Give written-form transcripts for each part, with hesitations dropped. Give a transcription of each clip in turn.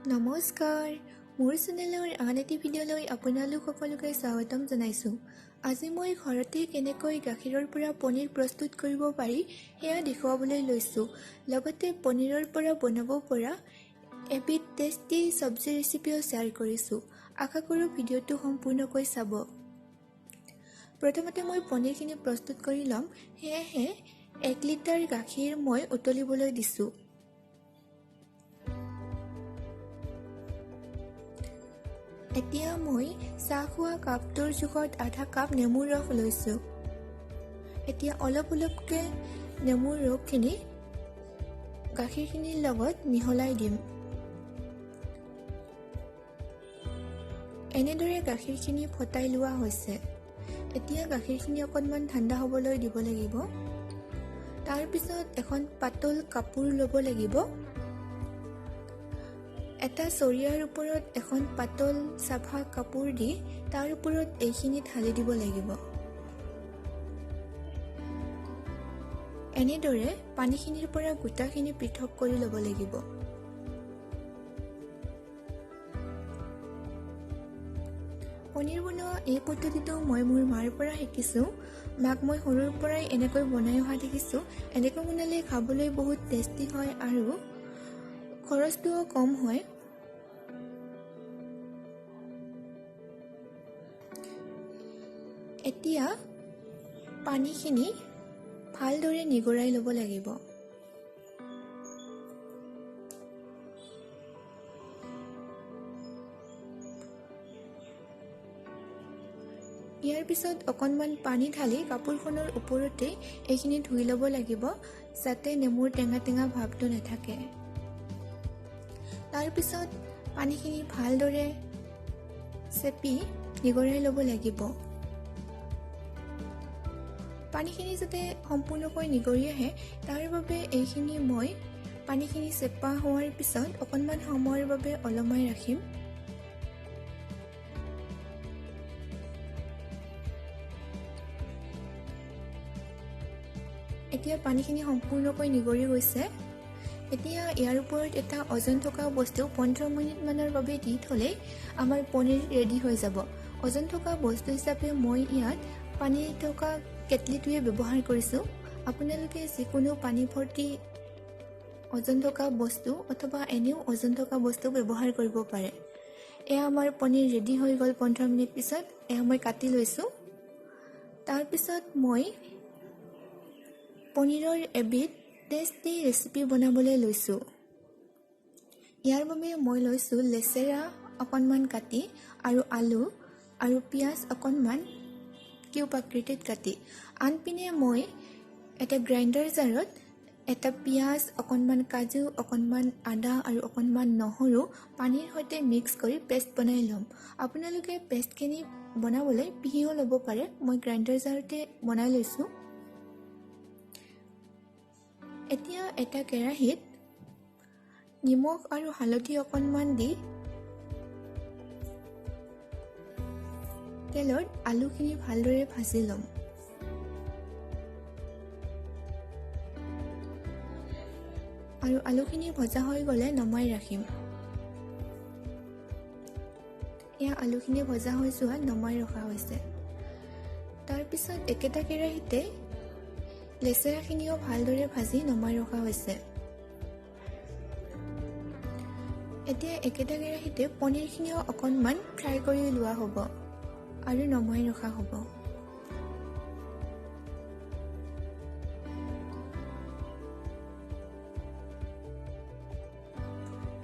নমস্কাৰ, মোৰ চেনেলৰ আন এটি ভিডিঅ'লৈ আপোনালোক সকলোকে স্বাগতম জনাইছোঁ। আজি মই ঘৰতে কেনেকৈ গাখীৰৰ পৰা পনীৰ প্ৰস্তুত কৰিব পাৰি সেয়া দেখুৱাবলৈ লৈছোঁ। লগতে পনীৰৰ পৰা বনাব পৰা এবিধ টেষ্টি চব্জি ৰেচিপিও শ্বেয়াৰ কৰিছোঁ। আশা কৰোঁ ভিডিঅ'টো সম্পূৰ্ণকৈ চাব। প্ৰথমতে মই পনীৰখিনি প্ৰস্তুত কৰি ল'ম। সেয়েহে 1 লিটাৰ গাখীৰ মই উতলিবলৈ দিছোঁ। এতিয়া মই চাহ খোৱা কাপটোৰ জোখত আধা কাপ নেমুৰ ৰস লৈছোঁ। এতিয়া অলপ অলপকৈ নেমুৰ ৰসখিনি গাখীৰখিনিৰ লগত মিহলাই দিম। এনেদৰে গাখীৰখিনি ফটাই লোৱা হৈছে। এতিয়া গাখীৰখিনি অকণমান ঠাণ্ডা হ'বলৈ দিব লাগিব। তাৰপিছত এখন পাতল কাপোৰ ল'ব লাগিব। এটা চৰিয়াৰ ওপৰত এখন পাতল চাফা কাপোৰ দি তাৰ ওপৰত এইখিনি ঢালি দিব লাগিব। এনেদৰে পানীখিনিৰ পৰা গোটাখিনি পৃথক কৰি ল'ব লাগিব। পনীৰ বনোৱা এই পদ্ধতিটো মই মোৰ মাৰ পৰা শিকিছোঁ। মাক মই সৰুৰ পৰাই এনেকৈ বনাই অহা দেখিছোঁ। এনেকৈ বনালে খাবলৈ বহুত টেষ্টি হয় আৰু খৰচটোও কম হয়। এতিয়া পানীখিনি ভালদৰে নিগৰাই ল'ব লাগিব। ইয়াৰ পিছত অকণমান পানী ঢালি কাপোৰখনৰ ওপৰতে এইখিনি ধুই ল'ব লাগিব, যাতে নেমুৰ টেঙা টেঙা ভাৱটো নাথাকে। তাৰপিছত পানীখিনি ভালদৰে চেপি নিগৰাই ল'ব লাগিব। পানীখিনি যাতে সম্পূৰ্ণকৈ নিগৰি আহে তাৰ বাবে এইখিনি মই পানীখিনি চেপা হোৱাৰ পিছত অকণমান সময়ৰ বাবে ওলমাই ৰাখিম। এতিয়া পানীখিনি সম্পূৰ্ণকৈ নিগৰি গৈছে। এতিয়া ইয়াৰ ওপৰত এটা ওজন থকা বস্তু 15 মিনিটমানৰ বাবে দি থ'লেই আমাৰ পনীৰ ৰেডি হৈ যাব। ওজন থকা বস্তু হিচাপে মই ইয়াত পানী থকা কেটলিটোৱে ব্যৱহাৰ কৰিছোঁ। আপোনালোকে যিকোনো পানী ভৰ্তি ওজন থকা বস্তু অথবা এনেও ওজন থকা বস্তু ব্যৱহাৰ কৰিব পাৰে। এয়া আমাৰ পনীৰ ৰেডি হৈ গ'ল 15 মিনিট পিছত। এয়া মই কাটি লৈছোঁ। তাৰপিছত মই পনীৰৰ এবিধ টেষ্টি ৰেচিপি বনাবলৈ লৈছোঁ। ইয়াৰ বাবে মই লৈছোঁ লেচেৰা অকণমান কাটি আৰু আলু আৰু পিঁয়াজ অকণমান কিউব আকৃতিত কাটি। আনপিনে মই এটা গ্ৰাইণ্ডাৰ জাৰত এটা পিঁয়াজ, অকণমান কাজু, অকণমান আদা আৰু অকণমান নহৰু পানীৰ সৈতে মিক্স কৰি পেষ্ট বনাই ল'ম। আপোনালোকে পেষ্টখিনি বনাবলৈ পিহিও ল'ব পাৰে। মই গ্ৰাইণ্ডাৰ জাৰতে বনাই লৈছোঁ। এতিয়া এটা কেৰাহীত নিমখ আৰু হালধি অকণমান দি তেলত আলুখিনি ভালদৰে ভাজি ল'ম। আৰু আলুখিনি ভজা হৈ গ'লে নমাই ৰাখিম। এয়া আলুখিনি ভজা হৈ যোৱা নমাই ৰখা হৈছে। তাৰপিছত একেটা কেৰাহীতে লেচেৰাখিনিও ভালদৰে ভাজি নমাই ৰখা হৈছে। এতিয়া একেটা কেৰাহীতে পনীৰখিনিও অকণমান ফ্ৰাই কৰি লোৱা হ'ব আৰু নমাই ৰখা হ'ব।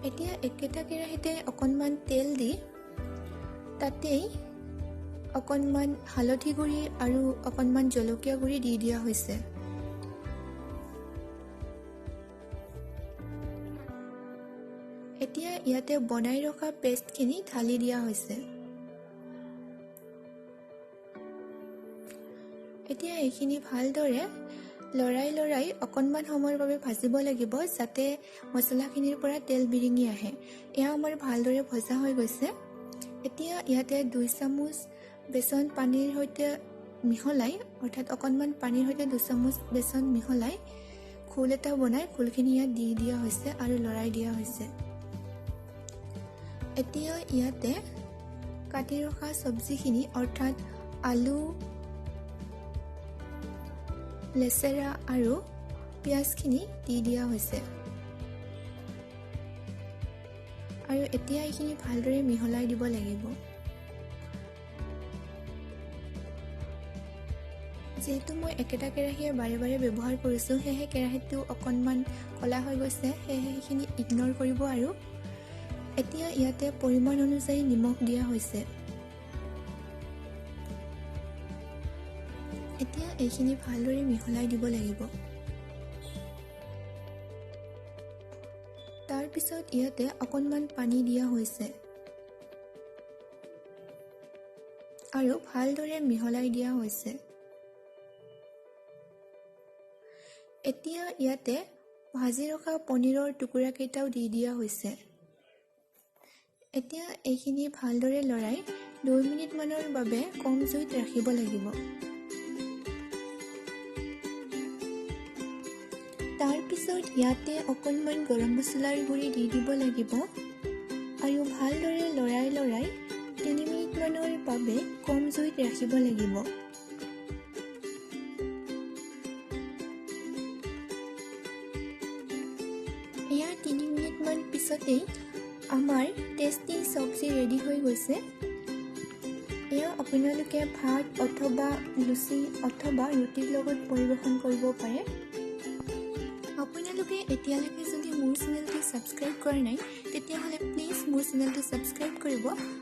এতিয়া একেটা কেৰাহীতে অকণমান তেল দি তাতেই অকণমান হালধি গুড়ি আৰু অকণমান জলকীয়া গুড়ি দি দিয়া হৈছে। এতিয়া ইয়াতে বনাই ৰখা পেষ্টখিনি ঢালি দিয়া হৈছে। এতিয়া এইখিনি ভালদৰে লৰাই অকণমান সময়ৰ বাবে ভাজিব লাগিব, যাতে মছলাখিনিৰ পৰা তেল বিৰিঙি আহে। এয়া আমাৰ ভালদৰে ভজা হৈ গৈছে। এতিয়া ইয়াতে 2 চামুচ বেচন পানীৰ সৈতে মিহলাই, অৰ্থাৎ অকণমান পানীৰ সৈতে 2 চামুচ বেচন মিহলাই ঘোল এটা বনাই ঘোলখিনি ইয়াত দি দিয়া হৈছে আৰু লৰাই দিয়া হৈছে। এতিয়া ইয়াতে কাটি ৰখা চব্জিখিনি অৰ্থাৎ আলু, লেচেৰা আৰু পিঁয়াজখিনি দি দিয়া হৈছে। আৰু এতিয়া এইখিনি ভালদৰে মিহলাই দিব লাগিব। যিহেতু মই একেটা কেৰাহীয়ে বাৰে বাৰে ব্যৱহাৰ কৰিছোঁ, সেয়েহে কেৰাহীটো অকণমান ক'লা হৈ গৈছে, সেয়েহে সেইখিনি ইগন'ৰ কৰিব। আৰু এতিয়া ইয়াতে পৰিমাণ অনুযায়ী নিমখ দিয়া হৈছে। এতিয়া এইখিনি ভালদৰে মিহলাই দিব লাগিব। তাৰপিছত ইয়াতে অকণমান পানী দিয়া হৈছে আৰু ভালদৰে মিহলাই দিয়া হৈছে। এতিয়া ইয়াতে ভাজি ৰখা পনীৰৰ টুকুৰাকেইটাও দি দিয়া হৈছে। এতিয়া এইখিনি ভালদৰে লৰাই 2 মিনিটমানৰ বাবে কম জুইত ৰাখিব লাগিব। তাৰপিছত ইয়াতে অকণমান গৰম মছলাৰ গুড়ি দি দিব লাগিব আৰু ভালদৰে লৰাই 3 মিনিটমানৰ বাবে কম জুইত ৰাখিব লাগিব। এয়া 3 মিনিটমান পিছতেই আমাৰ টেষ্টি চব্জি ৰেডি হৈ গৈছে। এয়া আপোনালোকে ভাত অথবা লুচি অথবা ৰুটিৰ লগত পৰিৱেশন কৰিব পাৰে। আপোনালোকে এতিয়ালৈকে যদি মোৰ চেনেলটো ছাবস্ক্ৰাইব কৰা নাই, তেতিয়াহ'লে প্লিজ মোৰ চেনেলটো ছাবস্ক্ৰাইব কৰিব